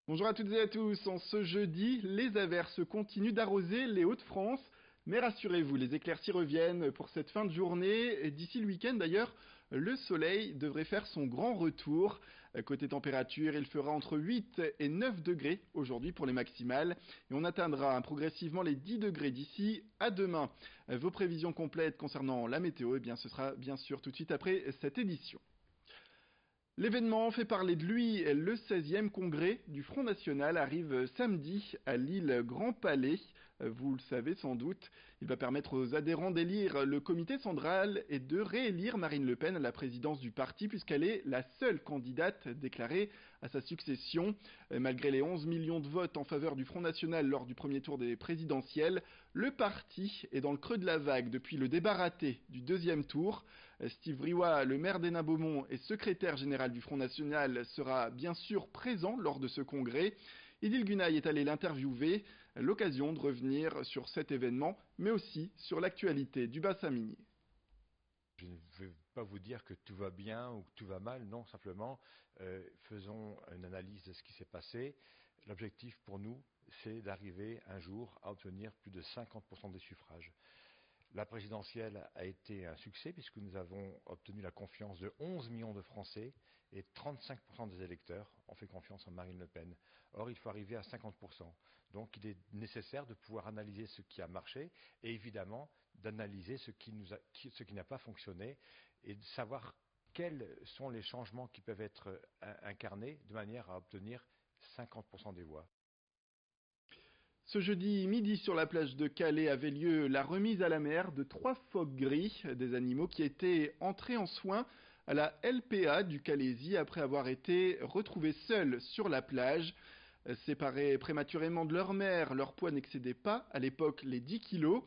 Bonjour à toutes et à tous. En ce jeudi, les averses continuent d'arroser les Hauts-de-France. Mais rassurez-vous, les éclaircies reviennent pour cette fin de journée. Et d'ici le week-end d'ailleurs, le soleil devrait faire son grand retour. Côté température, il fera entre 8 et 9 degrés aujourd'hui pour les maximales. Et on atteindra progressivement les 10 degrés d'ici à demain. Vos prévisions complètes concernant la météo, eh bien, ce sera bien sûr tout de suite après cette édition. L'événement fait parler de lui. Le 16e congrès du Front National arrive samedi à l'île Grand Palais. Vous le savez sans doute, il va permettre aux adhérents d'élire le comité central et de réélire Marine Le Pen à la présidence du parti puisqu'elle est la seule candidate déclarée à sa succession. Malgré les 11 millions de votes en faveur du Front National lors du premier tour des présidentielles, le parti est dans le creux de la vague depuis le débat raté du deuxième tour. Steve Briouat, le maire d'Hénin-Beaumont et secrétaire général du Front National, sera bien sûr présent lors de ce congrès. Idil Gunaï est allé l'interviewer, l'occasion de revenir sur cet événement, mais aussi sur l'actualité du bassin minier. Je ne veux pas vous dire que tout va bien ou que tout va mal, non, simplement faisons une analyse de ce qui s'est passé. L'objectif pour nous, c'est d'arriver un jour à obtenir plus de 50% des suffrages. La présidentielle a été un succès puisque nous avons obtenu la confiance de 11 millions de Français et 35% des électeurs ont fait confiance en Marine Le Pen. Or, il faut arriver à 50%. Donc, il est nécessaire de pouvoir analyser ce qui a marché et évidemment d'analyser ce qui n'a pas fonctionné et de savoir quels sont les changements qui peuvent être incarnés de manière à obtenir 50% des voix. Ce jeudi midi sur la plage de Calais avait lieu la remise à la mer de 3 phoques gris, des animaux qui étaient entrés en soins à la LPA du Calaisis après avoir été retrouvés seuls sur la plage. Séparés prématurément de leur mère, leur poids n'excédait pas à l'époque les 10 kilos.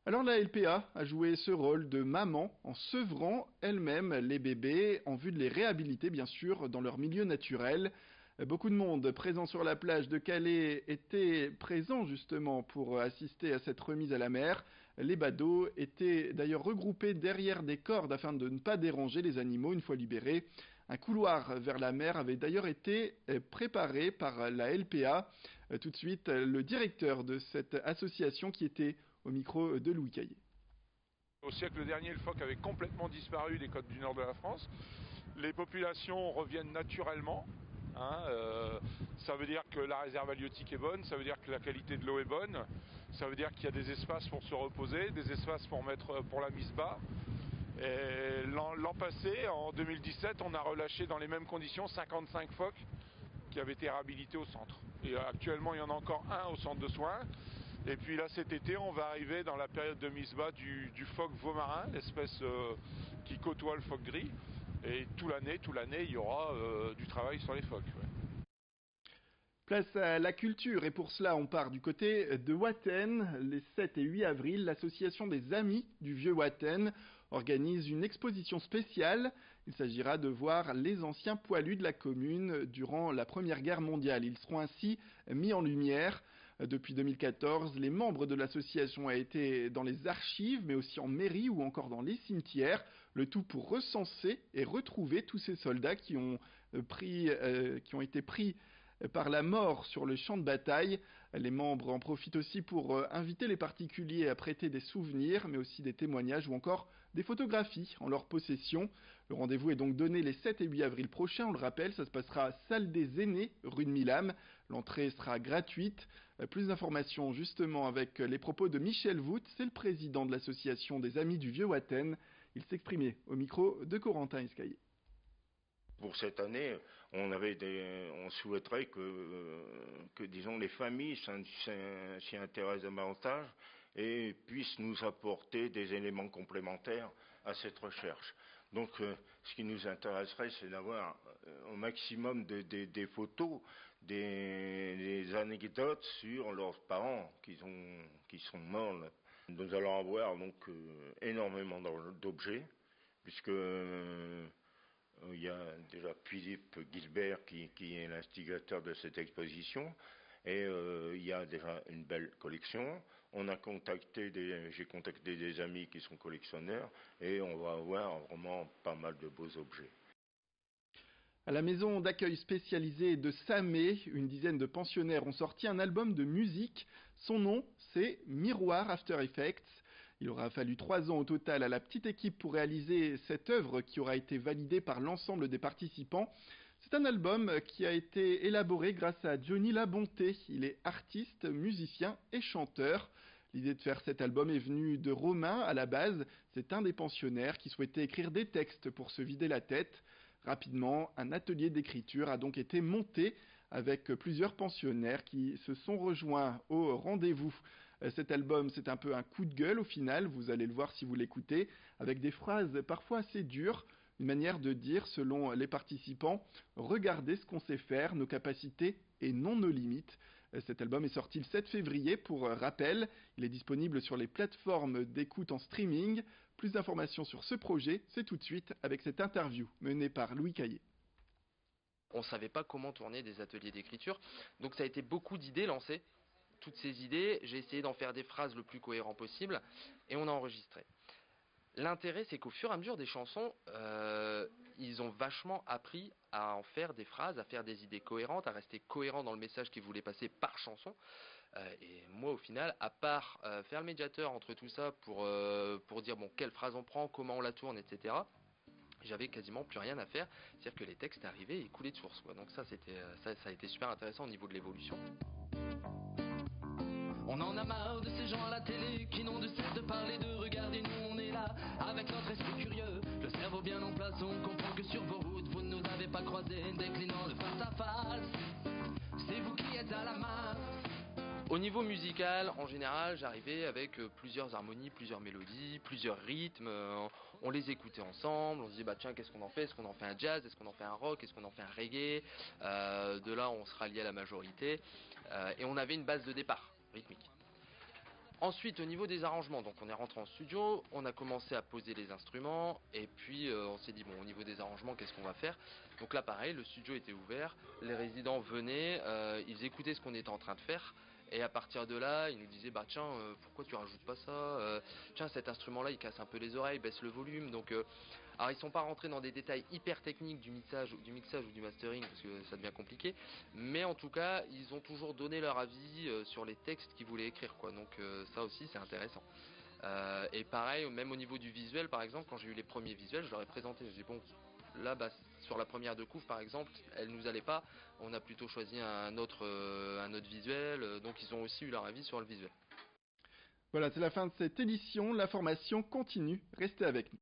Alors la LPA a joué ce rôle de maman en sevrant elle-même les bébés en vue de les réhabiliter bien sûr dans leur milieu naturel. Beaucoup de monde présent sur la plage de Calais était présent justement pour assister à cette remise à la mer. Les badauds étaient d'ailleurs regroupés derrière des cordes afin de ne pas déranger les animaux une fois libérés. Un couloir vers la mer avait d'ailleurs été préparé par la LPA. Tout de suite, le directeur de cette association qui était au micro de Louis Caillé. Au siècle dernier, le phoque avait complètement disparu des côtes du nord de la France. Les populations reviennent naturellement. Ça veut dire que la réserve halieutique est bonne, ça veut dire que la qualité de l'eau est bonne, ça veut dire qu'il y a des espaces pour se reposer, des espaces pour la mise bas. Et l'an passé, en 2017, on a relâché dans les mêmes conditions 55 phoques qui avaient été réhabilités au centre. Et actuellement, il y en a encore un au centre de soins. Et puis là, cet été, on va arriver dans la période de mise bas du phoque vaumarin, l'espèce qui côtoie le phoque gris. Et toute l'année, il y aura du travail sur les phoques. Ouais. Place à la culture et pour cela on part du côté de Watten. Les 7 et 8 avril, l'association des Amis du Vieux Watten organise une exposition spéciale. Il s'agira de voir les anciens poilus de la commune durant la Première Guerre mondiale. Ils seront ainsi mis en lumière. Depuis 2014, les membres de l'association ont été dans les archives, mais aussi en mairie ou encore dans les cimetières, le tout pour recenser et retrouver tous ces soldats qui ont été pris par la mort sur le champ de bataille. Les membres en profitent aussi pour inviter les particuliers à prêter des souvenirs, mais aussi des témoignages ou encore des photographies en leur possession. Le rendez-vous est donc donné les 7 et 8 avril prochains, on le rappelle, ça se passera à Salle des Aînés, rue de Milam. L'entrée sera gratuite. Plus d'informations justement avec les propos de Michel Vout, c'est le président de l'association des Amis du Vieux Watten. Il s'exprimait au micro de Corentin Escaillé. Pour cette année, on souhaiterait disons, les familles s'y intéressent davantage et puissent nous apporter des éléments complémentaires à cette recherche. Donc, ce qui nous intéresserait, c'est d'avoir au maximum des photos, des anecdotes sur leurs parents qui sont morts. Nous allons avoir donc énormément d'objets, puisque il y a déjà Philippe Gilbert qui est l'instigateur de cette exposition et il y a déjà une belle collection. J'ai contacté des amis qui sont collectionneurs et on va avoir vraiment pas mal de beaux objets. À la maison d'accueil spécialisée de Samé, une dizaine de pensionnaires ont sorti un album de musique. Son nom, c'est Miroir After Effects. Il aura fallu 3 ans au total à la petite équipe pour réaliser cette œuvre qui aura été validée par l'ensemble des participants. C'est un album qui a été élaboré grâce à Johnny Labonté. Il est artiste, musicien et chanteur. L'idée de faire cet album est venue de Romain à la base. C'est un des pensionnaires qui souhaitait écrire des textes pour se vider la tête. Rapidement, un atelier d'écriture a donc été monté avec plusieurs pensionnaires qui se sont rejoints au rendez-vous. Cet album, c'est un peu un coup de gueule au final, vous allez le voir si vous l'écoutez, avec des phrases parfois assez dures, une manière de dire, selon les participants, regardez ce qu'on sait faire, nos capacités et non nos limites. Cet album est sorti le 7 février pour rappel. Il est disponible sur les plateformes d'écoute en streaming. Plus d'informations sur ce projet, c'est tout de suite avec cette interview menée par Louis Caillé. On ne savait pas comment tourner des ateliers d'écriture, donc ça a été beaucoup d'idées lancées. Toutes ces idées, j'ai essayé d'en faire des phrases le plus cohérent possible et on a enregistré. L'intérêt, c'est qu'au fur et à mesure des chansons, ils ont vachement appris à en faire des phrases, à faire des idées cohérentes, à rester cohérents dans le message qu'ils voulaient passer par chanson. Et moi, au final, à part faire le médiateur entre tout ça pour dire bon, quelle phrase on prend, comment on la tourne, etc., j'avais quasiment plus rien à faire. C'est-à-dire que les textes arrivaient et coulaient de source, quoi. Donc ça, ça a été super intéressant au niveau de l'évolution. On en a marre de ces gens à la télé qui n'ont de cesse de parler de regarder, nous on est là avec notre esprit curieux, le cerveau bien en place, on comprend que sur vos routes vous ne nous avez pas croisés, déclinant le face à face, c'est vous qui êtes à la masse. Au niveau musical, en général, j'arrivais avec plusieurs harmonies, plusieurs mélodies, plusieurs rythmes. On les écoutait ensemble. On se disait, bah tiens, qu'est-ce qu'on en fait? Est-ce qu'on en fait un jazz? Est-ce qu'on en fait un rock? Est-ce qu'on en fait un reggae? De là, on se ralliait à la majorité. Et on avait une base de départ rythmique. Ensuite, au niveau des arrangements, donc on est rentré en studio, on a commencé à poser les instruments, et puis on s'est dit, bon, au niveau des arrangements, qu'est-ce qu'on va faire? Donc là, pareil, le studio était ouvert, les résidents venaient, ils écoutaient ce qu'on était en train de faire, et à partir de là, ils nous disaient, bah tiens, pourquoi tu rajoutes pas ça? Tiens, cet instrument-là, il casse un peu les oreilles, baisse le volume. Donc, alors ils sont pas rentrés dans des détails hyper techniques du mixage ou du mastering, parce que ça devient compliqué. Mais en tout cas, ils ont toujours donné leur avis sur les textes qu'ils voulaient écrire, quoi. Donc ça aussi, c'est intéressant. Et pareil, même au niveau du visuel, par exemple, quand j'ai eu les premiers visuels, je leur ai présenté. Je dis bon, là, bah, sur la première de couve, par exemple, elle nous allait pas. On a plutôt choisi un autre visuel. Donc ils ont aussi eu leur avis sur le visuel. Voilà, c'est la fin de cette édition. L'information continue. Restez avec nous.